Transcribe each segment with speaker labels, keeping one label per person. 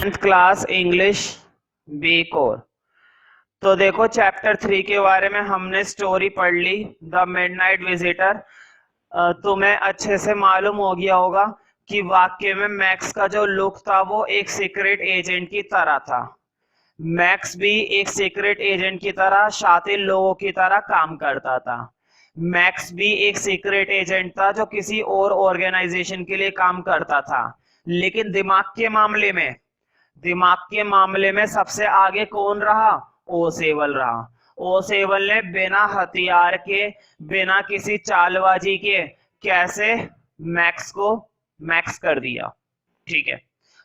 Speaker 1: 10th class English B core. तो देखो chapter 3 के बारे में हमने स्टोरी पढ़ ली, द मिडनाइट विजिटर। तुम्हें अच्छे से मालूम हो गया होगा कि वाक्य में मैक्स का जो लुक था वो एक सीक्रेट एजेंट की तरह था। मैक्स भी एक सीक्रेट एजेंट की तरह शातिर लोगों की तरह काम करता था। मैक्स भी एक सीक्रेट एजेंट था जो किसी और ऑर्गेनाइजेशन के लिए काम करता था। लेकिन दिमाग के मामले में सबसे आगे कौन रहा? ओसेवल रहा। ओसेवल ने बिना हथियार के, बिना किसी चालबाजी के कैसे मैक्स कर दिया। ठीक है,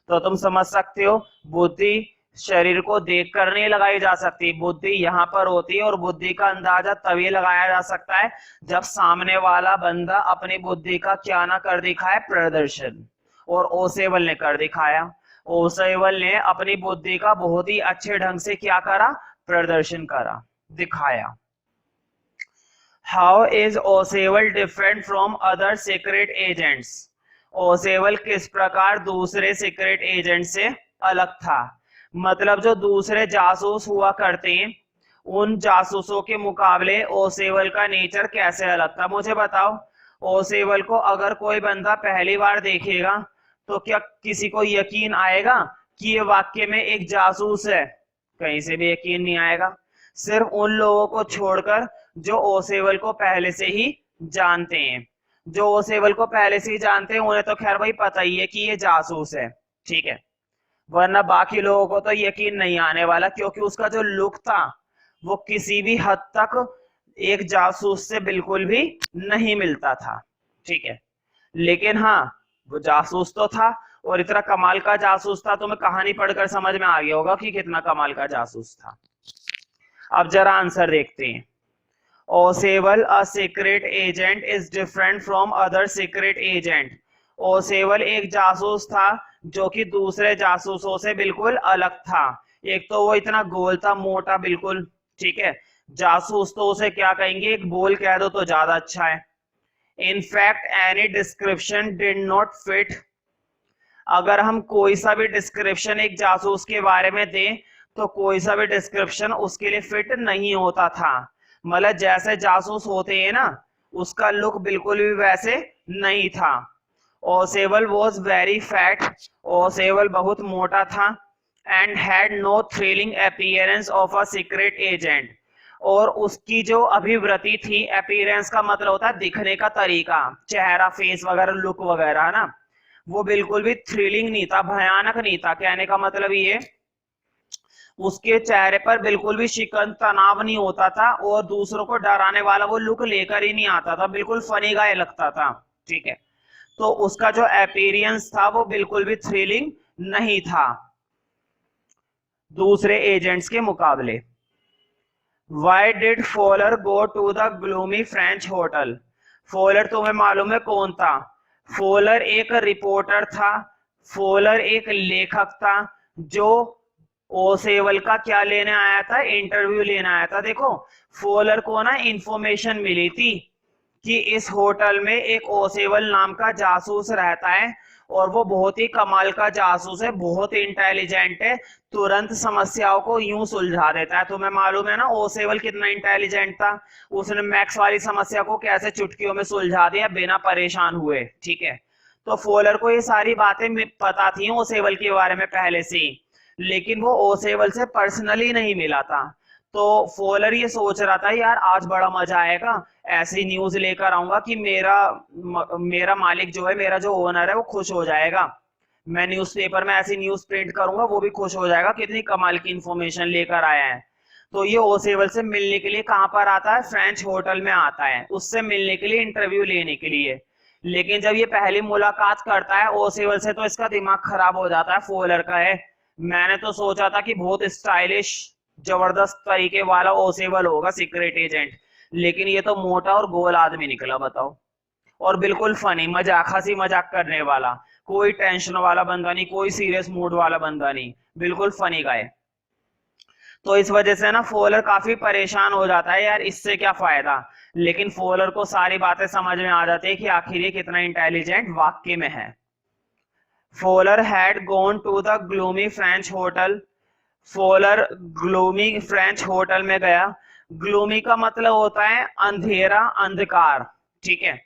Speaker 1: तो तुम समझ सकते हो बुद्धि शरीर को देखकर नहीं लगाई जा सकती, बुद्धि यहाँ पर होती है और बुद्धि का अंदाजा तभी लगाया जा सकता है जब सामने वाला बंदा अपनी बुद्धि का क्या ना कर दिखाए, प्रदर्शन। और ओसेवल ने कर दिखाया। ओसेवल ने अपनी बुद्धि का बहुत ही अच्छे ढंग से क्या करा? प्रदर्शन करा, दिखाया। How is Osewal different from other secret agents? Osewal किस प्रकार दूसरे सीक्रेट एजेंट से अलग था? मतलब जो दूसरे जासूस हुआ करते हैं उन जासूसों के मुकाबले ओसेवल का नेचर कैसे अलग था? मुझे बताओ। ओसेवल को अगर कोई बंदा पहली बार देखेगा तो क्या किसी को यकीन आएगा कि ये वाक्य में एक जासूस है? कहीं से भी यकीन नहीं आएगा। सिर्फ उन लोगों को छोड़कर जो ओसेवल को पहले से ही जानते हैं। जो ओसेवल को पहले से ही जानते हैं उन्हें तो खैर भाई पता ही है कि ये जासूस है, ठीक है। वरना बाकी लोगों को तो यकीन नहीं आने वाला, क्योंकि उसका जो लुक था वो किसी भी हद तक एक जासूस से बिल्कुल भी नहीं मिलता था, ठीक है। लेकिन हाँ, वो जासूस तो था, और इतना कमाल का जासूस था, तुम्हें कहानी पढ़कर समझ में आ गया होगा कि कितना कमाल का जासूस था। अब जरा आंसर देखते हैं। Osewal a secret agent is different from other secret agent. Osewal एक जासूस था जो कि दूसरे जासूसों से बिल्कुल अलग था। एक तो वो इतना गोल था, मोटा बिल्कुल, ठीक है। जासूस तो उसे क्या कहेंगे, एक बोल कह दो तो ज्यादा अच्छा है। In fact, any description did not fit. अगर हम कोई सा भी डिस्क्रिप्शन एक जासूस के बारे में दें तो कोई सा भी डिस्क्रिप्शन उसके लिए फिट नहीं होता था। मतलब जैसे जासूस होते हैं ना, उसका लुक बिल्कुल भी वैसे नहीं था। Osewal was very fat. Osewal बहुत मोटा था। And had no thrilling appearance of a secret agent. और उसकी जो अभिवृत्ति थी, अपीयरेंस का मतलब होता है दिखने का तरीका, चेहरा, फेस वगैरह, लुक वगैरह ना, वो बिल्कुल भी थ्रिलिंग नहीं था, भयानक नहीं था। कहने का मतलब ये, उसके चेहरे पर बिल्कुल भी शिकन तनाव नहीं होता था और दूसरों को डराने वाला वो लुक लेकर ही नहीं आता था, बिल्कुल फनी गाय लगता था, ठीक है। तो उसका जो अपीयरेंस था वो बिल्कुल भी थ्रिलिंग नहीं था दूसरे एजेंट्स के मुकाबले। Why did Fowler go to the gloomy French hotel? Fowler तुम्हें मालूम है कौन था? Fowler एक रिपोर्टर था। Fowler एक लेखक था जो ओसेवल का क्या लेने आया था? इंटरव्यू लेने आया था। देखो, Fowler को ना इंफॉर्मेशन मिली थी कि इस होटल में एक ओसेवल नाम का जासूस रहता है और वो बहुत ही कमाल का जासूस है, बहुत इंटेलिजेंट है, तुरंत समस्याओं को यूं सुलझा देता है। तुम्हें मालूम है ना ओसेवल कितना इंटेलिजेंट था, उसने मैक्स वाली समस्या को कैसे चुटकियों में सुलझा दिया बिना परेशान हुए, ठीक है। तो फोलर को ये सारी बातें पता थी ओसेवल के बारे में पहले से ही, लेकिन वो ओसेवल से पर्सनली नहीं मिला था। तो फोलर ये सोच रहा था यार आज बड़ा मजा आएगा, ऐसी न्यूज लेकर आऊंगा कि मेरा मालिक जो है, मेरा जो ओनर है वो खुश हो जाएगा। मैं न्यूज़पेपर में ऐसी न्यूज प्रिंट करूंगा, वो भी खुश हो जाएगा, कितनी कमाल की इंफॉर्मेशन लेकर आया है। तो ये ओसेवल से मिलने के लिए कहां पर आता है? फ्रेंच होटल में आता है, उससे मिलने के लिए, इंटरव्यू लेने के लिए। लेकिन जब ये पहली मुलाकात करता है ओसेवल से तो इसका दिमाग खराब हो जाता है, फोलर का है। मैंने तो सोचा था कि बहुत स्टाइलिश, जबरदस्त तरीके वाला ओसेवल होगा सीक्रेट एजेंट, लेकिन ये तो मोटा और गोल आदमी निकला, बताओ। और बिल्कुल फनी, मजाक, हंसी मजाक करने वाला, कोई टेंशन वाला बंदा नहीं, कोई सीरियस मूड वाला बंदा नहीं, बिल्कुल फनी गाय। तो इस वजह से ना फोलर काफी परेशान हो जाता है, यार इससे क्या फायदा। लेकिन फोलर को सारी बातें समझ में आ जाती है कि आखिर ये कितना इंटेलिजेंट वाकई में है। Fowler had gone to the gloomy French hotel. Fowler gloomy French hotel में गया. ग्लूमी का मतलब होता है अंधेरा, अंधकार. ठीक है,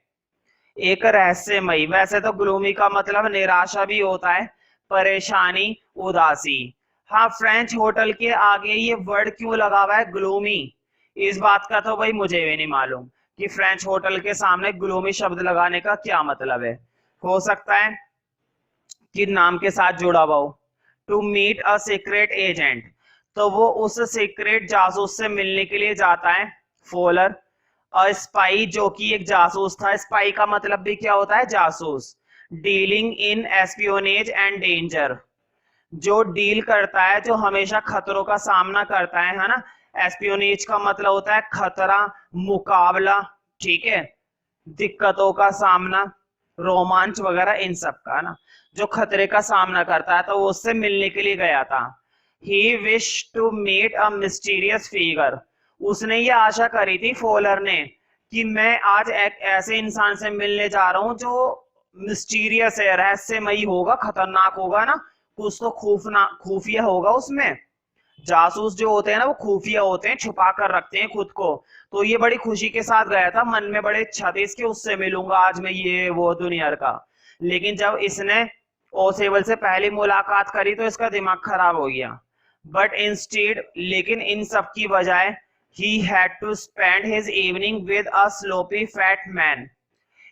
Speaker 1: एक रहस्यमयी. वैसे तो ग्लूमी का मतलब निराशा भी होता है, परेशानी, उदासी. हाँ, फ्रेंच होटल के आगे ये वर्ड क्यों लगा हुआ है ग्लूमी, इस बात का तो भाई मुझे भी नहीं मालूम कि फ्रेंच होटल के सामने ग्लूमी शब्द लगाने का क्या मतलब है. हो सकता है कि नाम के साथ जुड़ा हुआ हो. To meet a secret agent, तो वो उस सीक्रेट जासूस से मिलने के लिए जाता है. फोलर. अ स्पाई, जो कि एक जासूस था. स्पाई का मतलब भी क्या होता है, जासूस. Dealing in espionage and danger, जो डील करता है, जो हमेशा खतरों का सामना करता है ना. एस्पियोनेज का मतलब होता है खतरा, मुकाबला. ठीक है, दिक्कतों का सामना, रोमांच वगैरह, इन सब का ना, जो खतरे का सामना करता है, तो वो उससे मिलने के लिए गया था. He wish to meet a mysterious figure, उसने ये आशा करी थी फोलर ने कि मैं आज एक ऐसे इंसान से मिलने जा रहा हूं जो मिस्टीरियस है, रहस्यमयी होगा, खतरनाक होगा ना, कुछ तो खुफिया होगा उसमें. जासूस जो होते हैं ना, वो खुफिया होते हैं, छुपा कर रखते हैं खुद को. तो ये बड़ी खुशी के साथ गया था, मन में बड़े इच्छा थी इसके, उससे मिलूंगा आज मैं, ये वो दुनिया का. लेकिन जब इसने ओसेवल से पहली मुलाकात करी तो इसका दिमाग खराब हो गया. बट इंस्टेड, लेकिन इन सब की बजाय, he had to spend his evening with a sloppy fat man,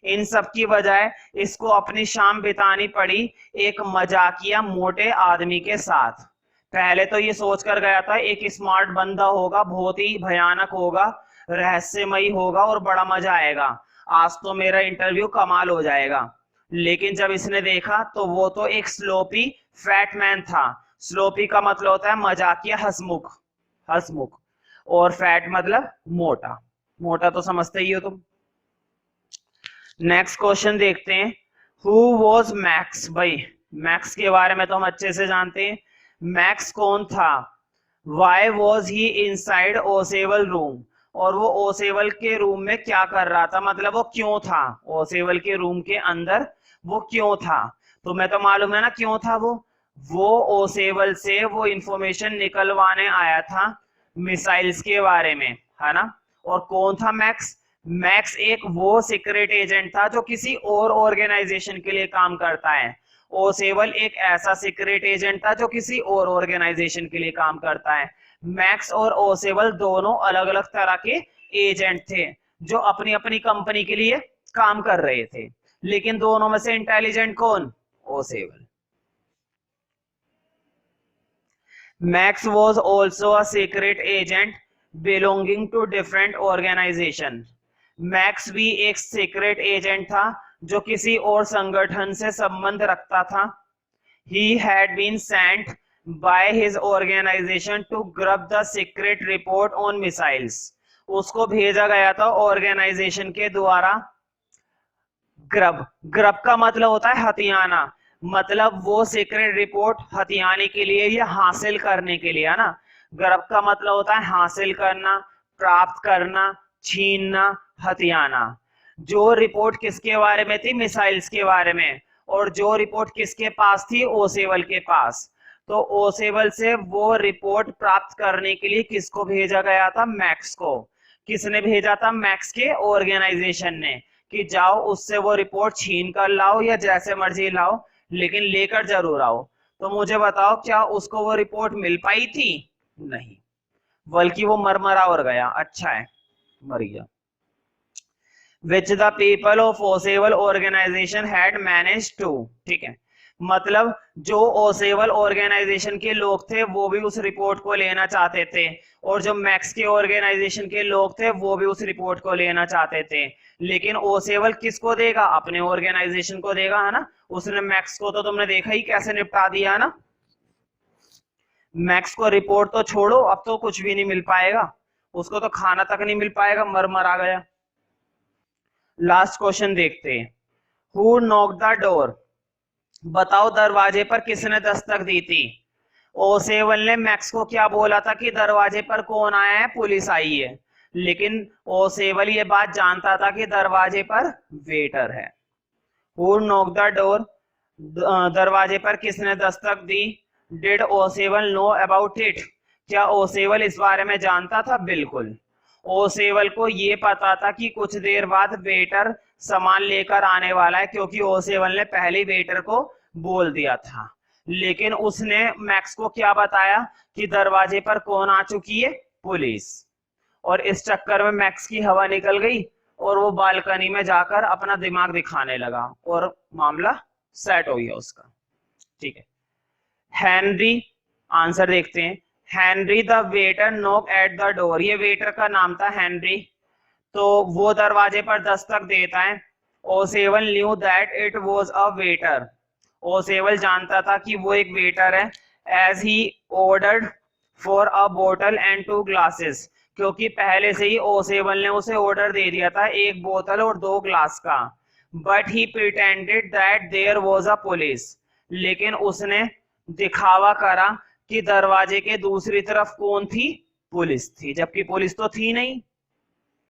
Speaker 1: इन सब की बजाय इसको अपनी शाम बितानी पड़ी एक मजाकिया मोटे आदमी के साथ. पहले तो ये सोच कर गया था एक स्मार्ट बंदा होगा, बहुत ही भयानक होगा, रहस्यमयी होगा और बड़ा मजा आएगा, आज तो मेरा इंटरव्यू कमाल हो जाएगा. लेकिन जब इसने देखा तो वो तो एक स्लोपी फैट मैन था. स्लोपी का मतलब होता है मजाकिया, हंसमुख. हंसमुख. और फैट मतलब मोटा. मोटा तो समझते ही हो तुम. नेक्स्ट क्वेश्चन देखते हैं. हु वॉज मैक्स, भाई मैक्स के बारे में तो हम अच्छे से जानते हैं. मैक्स कौन था. Why was he inside Osewal room, और वो ओसेवल के रूम में क्या कर रहा था, मतलब वो क्यों था ओसेवल के रूम के अंदर, वो क्यों था. तो मैं तो मालूम है ना क्यों था वो ओसेवल से वो इंफॉर्मेशन निकलवाने आया था मिसाइल्स के बारे में, है ना. और कौन था मैक्स. मैक्स एक वो सीक्रेट एजेंट था जो किसी और ऑर्गेनाइजेशन के लिए काम करता है. ओसेवल एक ऐसा सीक्रेट एजेंट था जो किसी और ऑर्गेनाइजेशन के लिए काम करता है. मैक्स और ओसेवल दोनों अलग अलग तरह के एजेंट थे जो अपनी अपनी कंपनी के लिए काम कर रहे थे. लेकिन दोनों में से इंटेलिजेंट कौन, ओसेवल. Max was also a secret agent belonging to different organization. Max भी एक सीक्रेट एजेंट था जो किसी और संगठन से संबंध रखता था. He had been sent by his organization to grab the secret report on missiles. उसको भेजा गया था ऑर्गेनाइजेशन के द्वारा. ग्रब, ग्रब का मतलब होता है हथियाना, मतलब वो सीक्रेट रिपोर्ट हथियाने के लिए या हासिल करने के लिए, है ना. ग्रब का मतलब होता है हासिल करना, प्राप्त करना, छीनना, हथियाना. जो रिपोर्ट किसके बारे में थी, मिसाइल्स के बारे में. और जो रिपोर्ट किसके पास थी, ओसेवल के पास. तो ओसेवल से वो रिपोर्ट प्राप्त करने के लिए किसको भेजा गया था, मैक्स को. किसने भेजा था, मैक्स के ऑर्गेनाइजेशन ने, कि जाओ उससे वो रिपोर्ट छीन कर लाओ या जैसे मर्जी लाओ, लेकिन लेकर जरूर आओ. तो मुझे बताओ क्या उसको वो रिपोर्ट मिल पाई थी, नहीं, बल्कि वो मरमरा और गया. अच्छा है, मर गया. Which the people of Osewal organisation had managed to, ठीक है, मतलब जो ओसेवल ऑर्गेनाइजेशन के लोग थे वो भी उस रिपोर्ट को लेना चाहते थे, और जो मैक्स के ऑर्गेनाइजेशन के लोग थे वो भी उस रिपोर्ट को लेना चाहते थे. लेकिन ओसेवल किसको देगा, अपने ऑर्गेनाइजेशन को देगा, है ना. उसने मैक्स को तो तुमने देखा ही कैसे निपटा दिया, है ना. मैक्स को रिपोर्ट तो छोड़ो, अब तो कुछ भी नहीं मिल पाएगा, उसको तो खाना तक नहीं मिल पाएगा, मर आ गया. लास्ट क्वेश्चन देखते हैं. हु नॉक्ड द डोर, बताओ दरवाजे पर किसने दस्तक दी थी. ओसेवल ने मैक्स को क्या बोला था कि दरवाजे पर कौन आया है, पुलिस आई है. लेकिन ओसेवल ये बात जानता था कि दरवाजे पर वेटर है. हु नॉक्ड द डोर, दरवाजे पर किसने दस्तक दी? Did Osewal know about it? क्या ओसेवल इस बारे में जानता था? बिल्कुल। ओसेवल को ये पता था कि कुछ देर बाद वेटर सामान लेकर आने वाला है, क्योंकि ओसेवल ने पहले वेटर को बोल दिया था। लेकिन उसने मैक्स को क्या बताया कि दरवाजे पर कौन आ चुकी है? पुलिस। और इस चक्कर में मैक्स की हवा निकल गई और वो बालकनी में जाकर अपना दिमाग दिखाने लगा और मामला सेट हो गया उसका। ठीक है। हेनरी, आंसर देखते हैं। Henry the waiter knock at the door, ये वेटर का नाम था हेनरी, तो वो दरवाजे पर दस्तक देता है। Osewal knew that it was a waiter, Osewal जानता था कि वो एक वेटर है। As he ordered for a बोतल एंड 2 ग्लासेस, क्योंकि पहले से ही ओसेवल ने उसे ऑर्डर दे दिया था 1 बोतल और 2 ग्लास का। But he pretended that there was a police, लेकिन उसने दिखावा करा कि दरवाजे के दूसरी तरफ कौन थी? पुलिस थी, जबकि पुलिस तो थी नहीं।